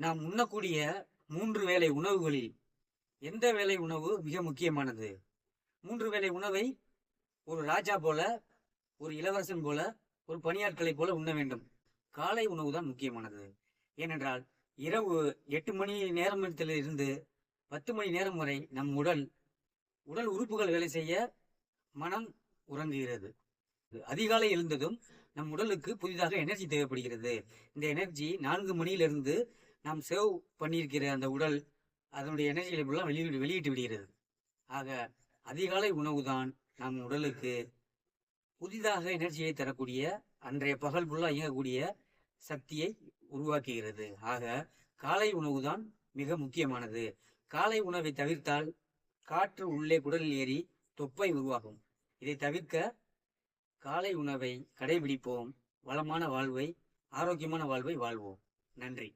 நாம் உண்ணக்கூடிய 3 வேளை உணவுகளில் எந்த வேளை உணவு மிக முக்கியமானது? 3 வேளை உணவை ஒரு ராஜா போல, ஒரு இளவரசன் போல, ஒரு பணியாட்களை போல உண்ண வேண்டும். காலை உணவு தான் முக்கியமானது. ஏனென்றால் இரவு 8 மணி நேரத்திலிருந்து 10 மணி நேரம் வரை நம் உடல் உறுப்புகள் வேலை செய்ய மனம் உறங்குகிறது. அதிகாலை எழுந்ததும் நம் உடலுக்கு புதிதாக எனர்ஜி தேவைப்படுகிறது. இந்த எனர்ஜி 4 மணியிலிருந்து நாம் சேவ் பண்ணியிருக்கிற அந்த உடல் அதனுடைய எனர்ஜிகளை எல்லாம் வெளியிட்டு விடுகிறது. ஆக அதிகாலை உணவு தான் நம் உடலுக்கு புதிதாக எனர்ஜியை தரக்கூடிய, அன்றைய பகல் ஃபுல்லாக இயங்கக்கூடிய சக்தியை உருவாக்குகிறது. ஆக காலை உணவு தான் மிக முக்கியமானது. காலை உணவை தவிர்த்தால் காற்று உள்ளே குடலில் ஏறி தொப்பை உருவாகும். இதை தவிர்க்க காலை உணவை கடைபிடிப்போம். வளமான வாழ்வை, ஆரோக்கியமான வாழ்வை வாழ்வோம். நன்றி.